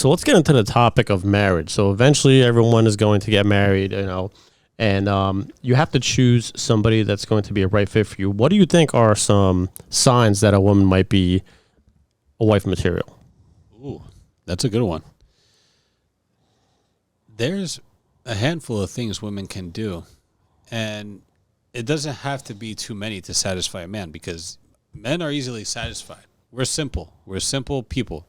So let's get into the topic of marriage. So eventually everyone is going to get married, and you have to choose somebody that's going to be a right fit for you. What do you think are some signs that a woman might be a wife material? Ooh, that's a good one. There's a handful of things women can do, and it doesn't have to be too many to satisfy a man, because men are easily satisfied. We're simple. We're simple people.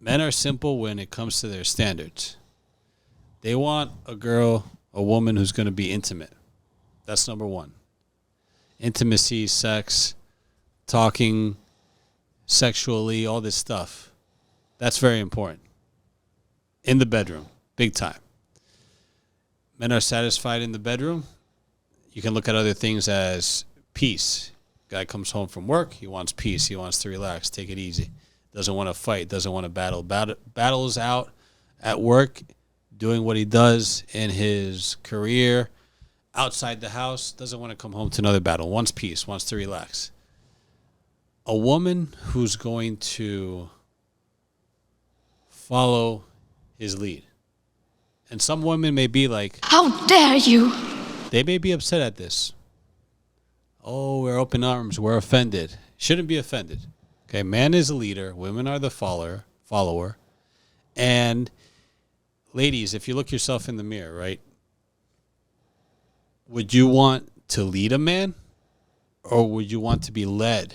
Men are simple when it comes to their standards. They want a woman who's going to be intimate. That's number one. Intimacy, sex, talking sexually, all this stuff. That's very important. In the bedroom, big time. Men are satisfied in the bedroom. You can look at other things as peace. Guy comes home from work, he wants peace, he wants to relax, take it easy. Doesn't want to fight, doesn't want to battle. Battles out at work, doing what he does in his career, outside the house, doesn't want to come home to another battle, wants peace, wants to relax. A woman who's going to follow his lead. And some women may be like, how dare you? They may be upset at this. Oh, we're open arms, we're offended. Shouldn't be offended. Okay, man is a leader, women are the follower. And ladies, if you look yourself in the mirror, right? Would you want to lead a man, or would you want to be led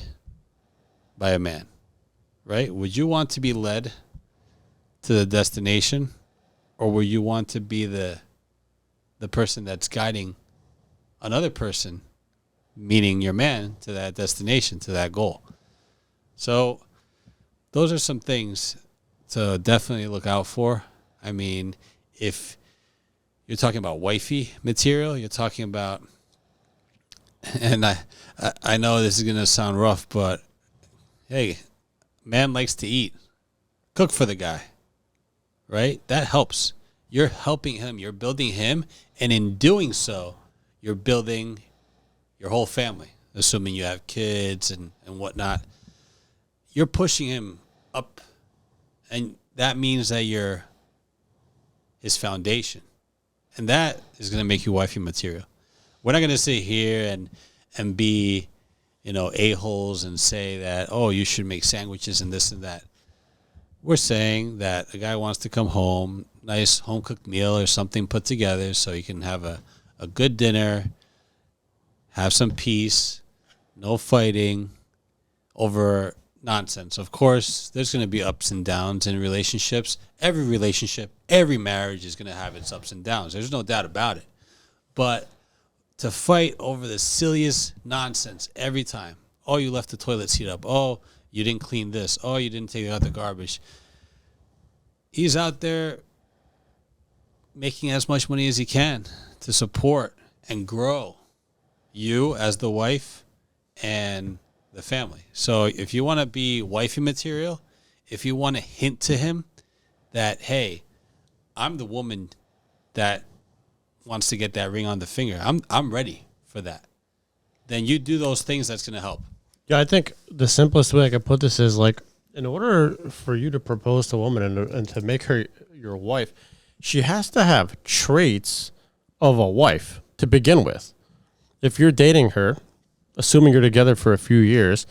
by a man? Right? Would you want to be led to the destination, or would you want to be the person that's guiding another person, meaning your man, to that destination, to that goal? So those are some things to definitely look out for. I mean, if you're talking about wifey material, you're talking about, and I know this is going to sound rough, but hey, man likes to eat. Cook for the guy, right? That helps. You're helping him. You're building him. And in doing so, you're building your whole family, assuming you have kids and whatnot. You're pushing him up, and that means that you're his foundation. And that is going to make you wifey material. We're not going to sit here and be, a-holes and say that, oh, you should make sandwiches and this and that. We're saying that a guy wants to come home, nice home-cooked meal or something put together so you can have a good dinner, have some peace, no fighting over nonsense. Of course, there's going to be ups and downs in relationships. Every relationship, every marriage is going to have its ups and downs. There's no doubt about it. But to fight over the silliest nonsense every time. Oh, you left the toilet seat up. Oh, you didn't clean this. Oh, you didn't take out the garbage. He's out there making as much money as he can to support and grow you as the wife and the family. So if you want to be wifey material, if you want to hint to him that, hey, I'm the woman that wants to get that ring on the finger, I'm ready for that, then you do those things. That's going to help. Yeah, I think the simplest way I could put this is, like, in order for you to propose to a woman and to make her your wife, she has to have traits of a wife to begin with. If you're dating her, assuming you're together for a few years,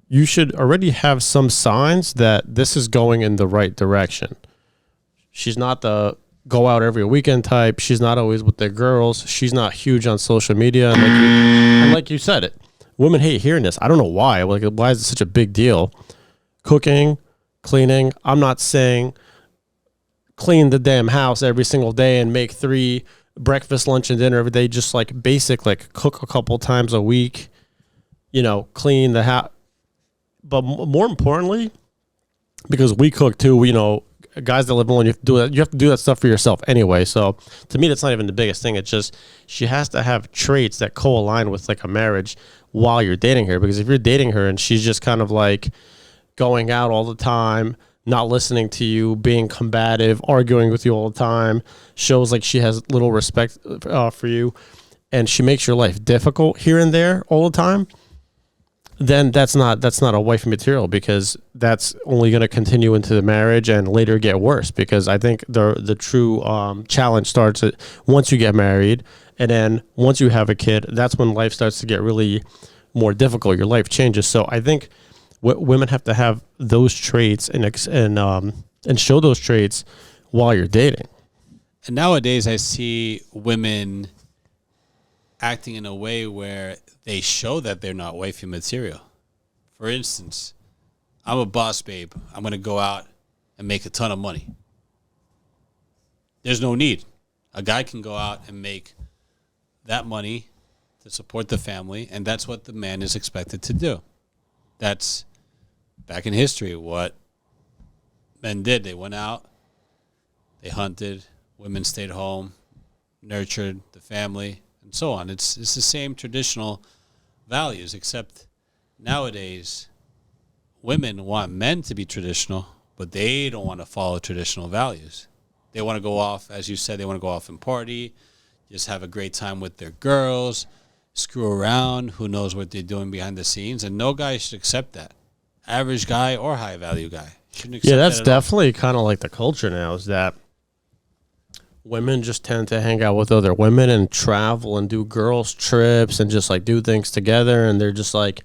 you should already have some signs that this is going in the right direction. She's not the go out every weekend type. She's not always with the girls. She's not huge on social media. And like you said it, women hate hearing this. I don't know why. Like, why is it such a big deal? Cooking, cleaning. I'm not saying clean the damn house every single day and make 3 breakfast, lunch, and dinner every day. Just like basic, like cook a couple times a week, clean the house. But more importantly, because we cook too, guys that live alone, you have to do that stuff for yourself anyway. So to me, that's not even the biggest thing. It's just she has to have traits that co-align with like a marriage while you're dating her. Because if you're dating her and she's just kind of like going out all the time, not listening to you, being combative, arguing with you all the time, shows like she has little respect for you, and she makes your life difficult here and there all the time, then that's not a wifey material, because that's only going to continue into the marriage and later get worse. Because I think the true challenge starts once you get married, and then once you have a kid, that's when life starts to get really more difficult. Your life changes. So I think women have to have those traits and show those traits while you're dating. And nowadays, I see women acting in a way where they show that they're not wifey material. For instance, I'm a boss babe. I'm going to go out and make a ton of money. There's no need. A guy can go out and make that money to support the family, and that's what the man is expected to do. That's, back in history, what men did. They went out, they hunted, women stayed home, nurtured the family, and so on. It's the same traditional values, except nowadays women want men to be traditional, but they don't want to follow traditional values. They want to go off, as you said, they want to go off and party, just have a great time with their girls, screw around, who knows what they're doing behind the scenes, and no guy should accept that. Average guy or high value guy shouldn't accept that. Yeah, that's definitely kind of like the culture now, is that women just tend to hang out with other women and travel and do girls trips and just like do things together. And they're just like,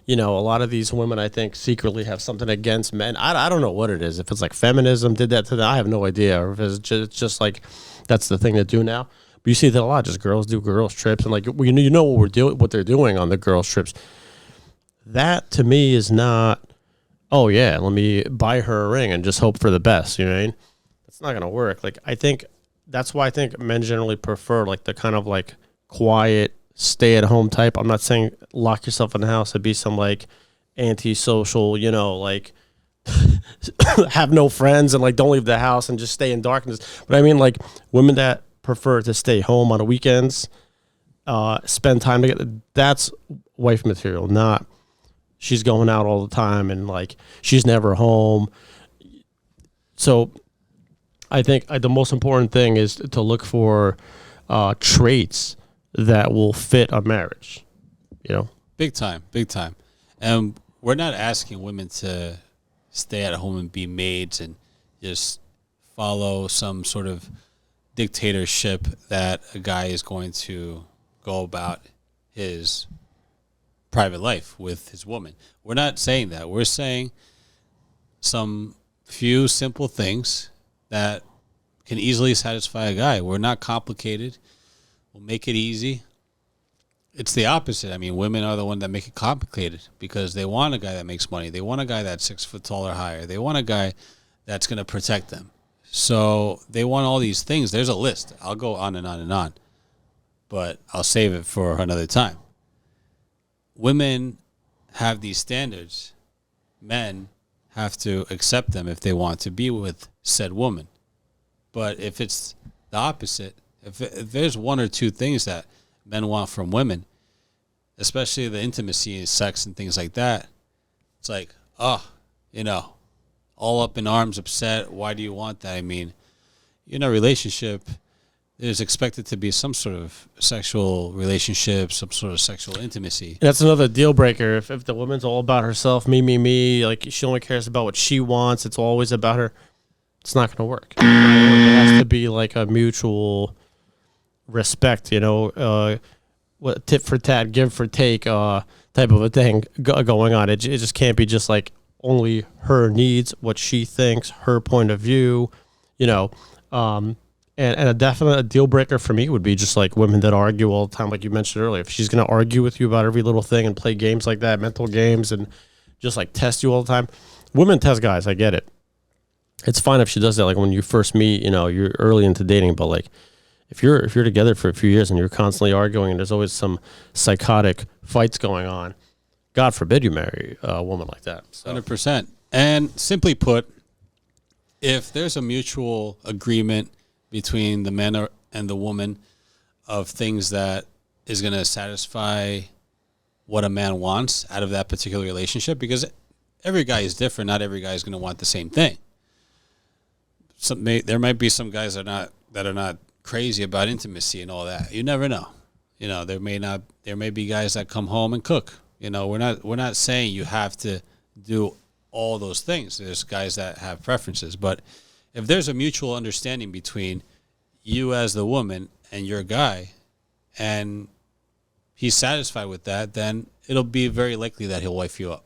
a lot of these women, I think, secretly have something against men. I don't know what it is. If it's like feminism did that to them, I have no idea. Or if it's just like that's the thing to do now. But you see that a lot. Just girls do girls trips, and like you know what they're doing on the girls trips. That to me is not. Oh yeah, let me buy her a ring and just hope for the best. You know what I mean? That's not gonna work. Like I think that's why I think men generally prefer like the kind of like quiet, stay at home type. I'm not saying lock yourself in the house and be some like antisocial, like have no friends and like don't leave the house and just stay in darkness. But I mean like women that prefer to stay home on the weekends, spend time together. That's wife material, not she's going out all the time and like she's never home. So I think the most important thing is to look for traits that will fit a marriage, Big time, big time. And we're not asking women to stay at home and be maids and just follow some sort of dictatorship that a guy is going to go about his private life with his woman. We're not saying that. We're saying some few simple things that can easily satisfy a guy. We're not complicated. We'll make it easy. It's the opposite. I mean, women are the one that make it complicated because they want a guy that makes money. They want a guy that's 6 foot tall or higher. They want a guy that's going to protect them. So they want all these things. There's a list. I'll go on and on and on, but I'll save it for another time. Women have these standards. Men have to accept them if they want to be with said woman. But if it's the opposite, if there's one or two things that men want from women, especially the intimacy and sex and things like that, it's like, all up in arms, upset. Why do you want that? I mean, in a relationship, there's expected to be some sort of sexual relationship, some sort of sexual intimacy. That's another deal breaker. If the woman's all about herself, me, like she only cares about what she wants, it's always about her, it's not going to work. It has to be like a mutual respect, what tit for tat, give for take type of a thing going on. It just can't be just like only her needs, what she thinks, her point of view, and a definite deal breaker for me would be just like women that argue all the time, like you mentioned earlier. If she's going to argue with you about every little thing and play games like that, mental games, and just like test you all the time. Women test guys, I get it. It's fine if she does that, like when you first meet, you're early into dating, but like if you're together for a few years and you're constantly arguing and there's always some psychotic fights going on, God forbid you marry a woman like that. So. 100%. And simply put, if there's a mutual agreement between the man and the woman of things that is going to satisfy what a man wants out of that particular relationship, because every guy is different. Not every guy is going to want the same thing. There might be some guys that are not crazy about intimacy and all that. You never know. There may be guys that come home and cook You know, we're not saying you have to do all those things. There's guys that have preferences, but if there's a mutual understanding between you as the woman and your guy, and he's satisfied with that, then it'll be very likely that he'll wife you up.